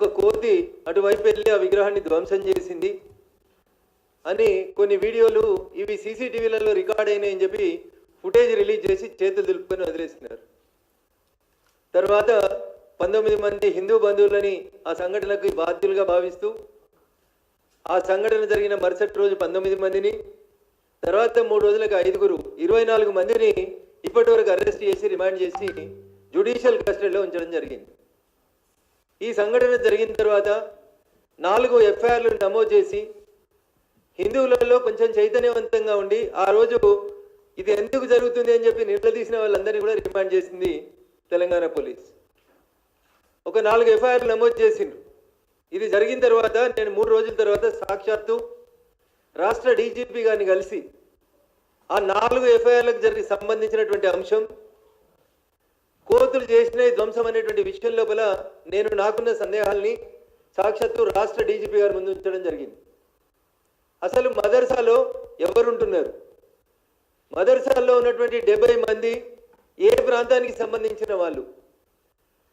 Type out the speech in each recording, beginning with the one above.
ఒక కోతి అటువైపు వెళ్ళి ఆ విగ్రహాన్ని ధ్వంసం చేసింది అని కొన్ని వీడియోలు ఇవి సీసీటీవీలలో రికార్డ్ అయినాయని చెప్పి ఫుటేజ్ రిలీజ్ చేసి చేతులు దులుపుకొని వదిలేసినారు. తర్వాత 19 మంది హిందూ బంధువులని ఆ సంఘటనకు బాధ్యులుగా భావిస్తూ ఆ సంఘటన జరిగిన మరుసటి రోజు 19 మందిని, తర్వాత 3 రోజులకు 5గురు 24 మందిని ఇప్పటి వరకు అరెస్ట్ చేసి రిమాండ్ చేసి జ్యుడిషియల్ కస్టడీలో ఉంచడం జరిగింది. ఈ సంఘటన జరిగిన తర్వాత 4 ఎఫ్ఐఆర్లు నమోదు చేసి హిందువులలో కొంచెం చైతన్యవంతంగా ఉండి ఆ రోజు ఇది ఎందుకు జరుగుతుంది అని చెప్పి నిలదీసిన వాళ్ళందరినీ కూడా రిమాండ్ చేసింది తెలంగాణ పోలీస్. ఒక 4 ఎఫ్ఐఆర్లు నమోదు చేసిండ్రు. ఇది జరిగిన తర్వాత నేను 3 రోజుల తర్వాత సాక్షాత్తు రాష్ట్ర డీజీపీ గారిని కలిసి ఆ 4 ఎఫ్ఐఆర్లకు సంబంధించినటువంటి అంశం కోతులు చేసిన ధ్వంసం అనేటువంటి విషయం లోపల నేను నాకున్న సందేహాల్ని సాక్షాత్తు రాష్ట్ర డీజీపీ గారి ముందు ఉంచడం జరిగింది. అసలు మదర్సాలో ఎవరుంటున్నారు, మదర్సాల్లో ఉన్నటువంటి 70 మంది ఏ ప్రాంతానికి సంబంధించిన వాళ్ళు,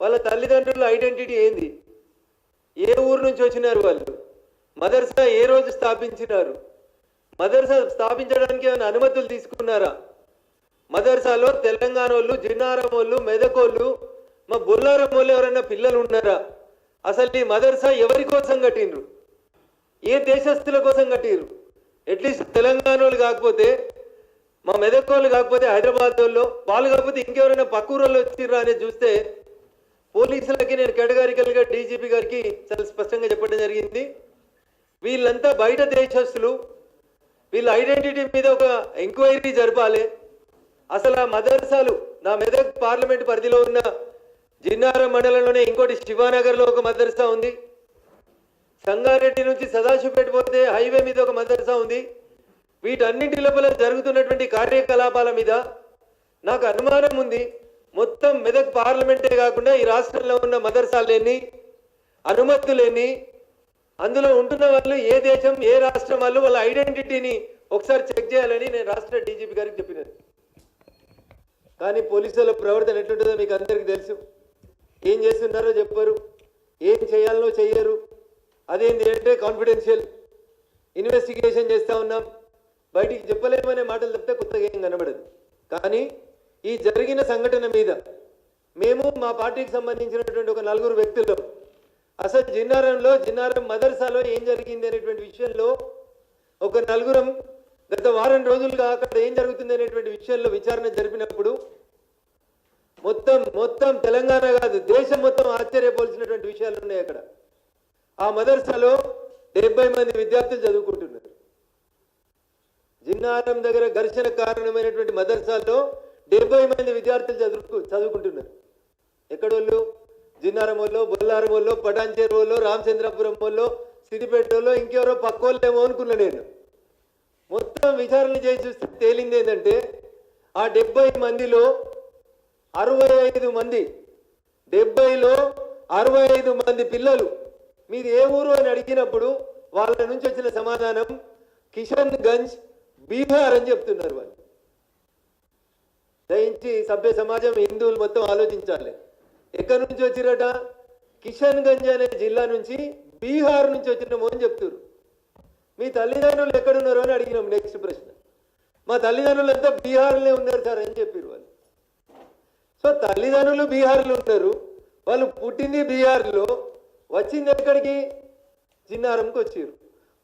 వాళ్ళ తల్లిదండ్రుల ఐడెంటిటీ ఏంది, ఏ ఊరు నుంచి వచ్చినారు వాళ్ళు, మదర్సా ఏ రోజు స్థాపించినారు, మదర్సా స్థాపించడానికి ఏమైనా అనుమతులు తీసుకున్నారా, మదర్సాలో తెలంగాణ వాళ్ళు, జిన్నారం వాళ్ళు, మెదకోళ్ళు, మా బొల్లారం వాళ్ళు ఎవరైనా పిల్లలు ఉన్నారా, అసలు ఈ మదర్సా ఎవరి కోసం కట్టిండ్రు, ఏ దేశస్తుల కోసం కట్టిండ్రు, అట్లీస్ట్ తెలంగాణ వాళ్ళు కాకపోతే మా మెదకోళ్ళు కాకపోతే హైదరాబాద్ వాళ్ళు కాకపోతే ఇంకెవరైనా పక్కూరులో వచ్చిర్రా అనేది చూస్తే పోలీసులకి నేను కేటగారికల్గా డీజీపీ గారికి చాలా స్పష్టంగా చెప్పడం జరిగింది. వీళ్ళంతా బయట దేశస్తులు, వీళ్ళ ఐడెంటిటీ మీద ఒక ఎంక్వైరీ జరపాలి. అసలు ఆ మదర్సాలు నా మెదక్ పార్లమెంట్ పరిధిలో ఉన్న జిన్నారం మండలంలోనే ఇంకోటి శివానగర్లో ఒక మదర్సా ఉంది, సంగారెడ్డి నుంచి సదాశివపేట పోతే హైవే మీద ఒక మదర్సా ఉంది. వీటన్నింటి లోపల జరుగుతున్నటువంటి కార్యకలాపాల మీద నాకు అనుమానం ఉంది. మొత్తం మెదక్ పార్లమెంటే కాకుండా ఈ రాష్ట్రంలో ఉన్న మదర్సాలేని అనుమతులేని అందులో ఉంటున్న వాళ్ళు ఏ దేశం ఏ రాష్ట్రం వాళ్ళు వాళ్ళ ఐడెంటిటీని ఒకసారి చెక్ చేయాలని నేను రాష్ట్ర డీజీపీ గారికి చెప్పినాను. కానీ పోలీసుల ప్రవర్తన ఎట్లుంటుందో మీకు అందరికీ తెలుసు. ఏం చేస్తున్నారో చెప్పరు, ఏం చేయాలనో చెయ్యరు. అదేంటి అంటే కాన్ఫిడెన్షియల్ ఇన్వెస్టిగేషన్ చేస్తూ ఉన్నాం, బయటికి చెప్పలేమనే మాటలు చెప్తే కొత్తగా ఏం కనబడదు. కానీ ఈ జరిగిన సంఘటన మీద మేము మా పార్టీకి సంబంధించినటువంటి ఒక 4 వ్యక్తులు అసలు జిన్నారం మదర్సాలో ఏం జరిగింది అనేటువంటి విషయంలో ఒక 4 గత వారం రోజులుగా అక్కడ ఏం జరుగుతుంది అనేటువంటి విషయంలో విచారణ జరిపినప్పుడు మొత్తం తెలంగాణ కాదు దేశం మొత్తం ఆశ్చర్యపోల్సినటువంటి విషయాలు ఉన్నాయి. అక్కడ ఆ మదర్సాలో 70 మంది విద్యార్థులు చదువుకుంటున్నారు. జిన్నారం దగ్గర ఘర్షణ కారణమైనటువంటి మదర్సాలో 70 మంది విద్యార్థులు చదువుకుంటున్నారు. ఎక్కడోళ్ళు జిన్నారం వాళ్ళు, బొల్లారం వాళ్ళు, పటాన్చేరు వాళ్ళు, రామచంద్రపురం వాళ్ళు, సిద్దిపేట వాళ్ళు, ఇంకెవరో పక్కోళ్ళేమో అనుకున్నా నేను. మొత్తం విచారణ చేసి చూస్తే తేలింది ఏంటంటే ఆ 70 మందిలో 65 మంది 70లో 65 మంది పిల్లలు మీది ఏ ఊరు అని అడిగినప్పుడు వాళ్ళ నుంచి వచ్చిన సమాధానం కిషన్ గంజ్ బీహార్ అని చెప్తున్నారు. వాళ్ళు దయించి సభ్య సమాజం హిందువులు మొత్తం ఆలోచించాలి. ఎక్కడి నుంచి వచ్చిరట? కిషన్ గంజ్ అనే జిల్లా నుంచి బీహార్ నుంచి వచ్చినాము అని చెప్తున్నారు. మీ తల్లిదండ్రులు ఎక్కడున్నారు అని అడిగినాం. నెక్స్ట్ ప్రశ్న, మా తల్లిదండ్రులు అంతా బీహార్లోనే ఉన్నారు సార్ అని చెప్పారు వాళ్ళు. సో తల్లిదండ్రులు బీహార్లో ఉన్నారు, వాళ్ళు పుట్టింది బీహార్లో, వచ్చింది ఎక్కడికి? జిన్నారంకి వచ్చారు.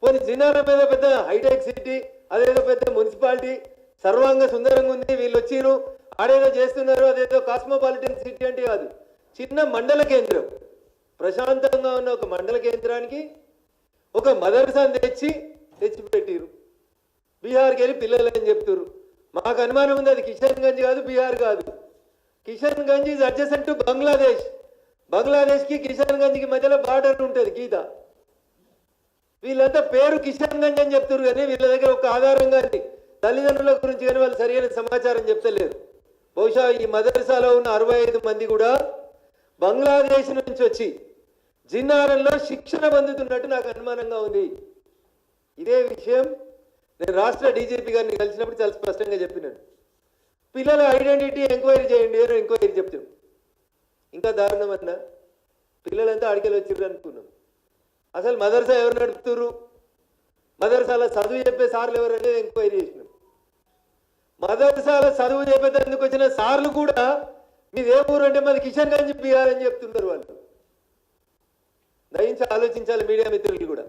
పోనీ జిన్నారం మీద పెద్ద హైటెక్ సిటీ, అదేదో పెద్ద మున్సిపాలిటీ సర్వాంగ సుందరంగా ఉంది, వీళ్ళు వచ్చిరు ఆడేదో చేస్తున్నారు, అదేదో కాస్మోపాలిటన్ సిటీ అంటే కాదు, చిన్న మండల కేంద్రం. ప్రశాంతంగా ఉన్న ఒక మండల కేంద్రానికి ఒక మదర్సాను తెచ్చిపెట్టిరు. బీహార్కి వెళ్ళి పిల్లలు అని చెప్తారు. మాకు అనుమానం ఉంది అది కిషన్ గంజ్ కాదు, బీహార్ కాదు. Kishanganj is adjacent to Bangladesh. బంగ్లాదేశ్కి కిషన్ గంజ్కి మధ్యలో బార్డర్ ఉంటుంది గీత. వీళ్ళంతా పేరు కిషన్ గంజ్ అని చెప్తారు కానీ వీళ్ళ దగ్గర ఒక ఆధారం కానీ తల్లిదండ్రుల గురించి కానీ వాళ్ళు సరైన సమాచారం చెప్తలేరు. బహుశా ఈ మదర్సాలో ఉన్న 65 మంది కూడా బంగ్లాదేశ్ నుంచి వచ్చి జిన్నారంలో శిక్షణ పొందుతున్నట్టు నాకు అనుమానంగా ఉంది. ఇదే విషయం నేను రాష్ట్ర డీజీపీ గారిని కలిసినప్పుడు చాలా స్పష్టంగా చెప్పినాను. పిల్లల ఐడెంటిటీ ఎంక్వైరీ చేయండి అని ఎంక్వైరీ చెప్తాం. ఇంకా దారుణం అన్నా పిల్లలంతా ఆడికెళ్ళి వచ్చిర్రు అనుకున్నాం. అసలు మదర్సా ఎవరు నడుపుతుర్రు, మదర్సాల చదువు చెప్పే సార్లు ఎవరు అనేది ఎంక్వైరీ చేసినాం. మదర్సాల చదువు చెప్పేందుకు వచ్చిన సార్లు కూడా మీది ఏ ఊరు అంటే మాది కిషన్ గంజ్ బీహార్ అని చెప్తున్నారు. వాళ్ళు దయించి ఆలోచించాలి మీడియా మిత్రులు కూడా.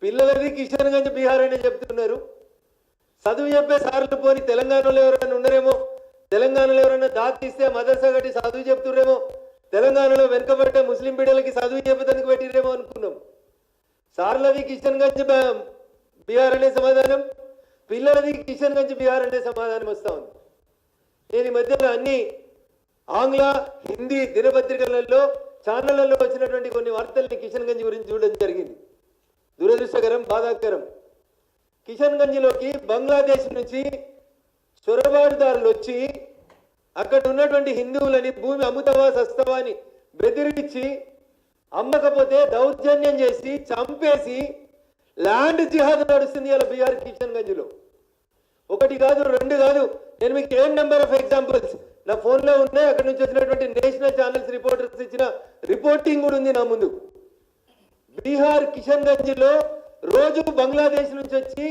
పిల్లలది కిషన్ గంజ్ బీహార్ అని చెప్తున్నారు. చదువు చెప్పే సార్లు పోని తెలంగాణలో ఎవరైనా ఉన్నారేమో, తెలంగాణలో ఎవరైనా దాతిస్తే మదర్సా కట్టి చదువు చెప్తుర్రేమో, తెలంగాణలో వెనుకబట్టే ముస్లిం బిడ్డలకి చదువు చెప్పేందుకు పెట్టిరేమో అనుకున్నాం. సార్లది కిషన్ గంజ్ బీహార్ అనే సమాధానం, పిల్లలది కిషన్ గంజ్ బీహార్ అనే సమాధానం వస్తూ ఉంది. నేను ఈ మధ్యలో అన్ని ఆంగ్ల హిందీ దినపత్రికలలో ఛానళ్లలో వచ్చినటువంటి కొన్ని వార్తల్ని కిషన్ గంజ్ గురించి చూడడం జరిగింది. దురదృష్టకరం, బాధాకరం. కిషన్ గంజ్లోకి బంగ్లాదేశ్ నుంచి చొరబాటుదారులు వచ్చి అక్కడ ఉన్నటువంటి హిందువులని భూమి అమ్ముతావా సస్తావా అని బెదిరించి అమ్మకపోతే దౌర్జన్యం చేసి చంపేసి ల్యాండ్ జిహాద్ నడుస్తుంది ఇలా బీహార్ కిషన్ గంజ్లో. ఒకటి కాదు, రెండు కాదు, నేను మీకు ఏం నెంబర్ ఆఫ్ ఎగ్జాంపుల్స్ నా ఫోన్లో ఉన్నాయి. అక్కడ నుంచి వచ్చినటువంటి నేషనల్ ఛానల్స్ రిపోర్టర్స్ ఇచ్చిన రిపోర్టింగ్ కూడా ఉంది నా ముందు. బీహార్ కిషన్ గంజ్లో రోజు బంగ్లాదేశ్ నుంచి వచ్చి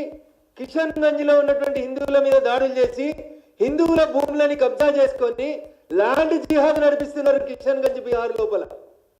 కిషన్ గంజ్లో ఉన్నటువంటి హిందువుల మీద దాడులు చేసి హిందువుల భూములని కబ్జా చేసుకొని ల్యాండ్ జిహాద్ నడిపిస్తున్నారు కిషన్ గంజ్ బీహార్ లోపల.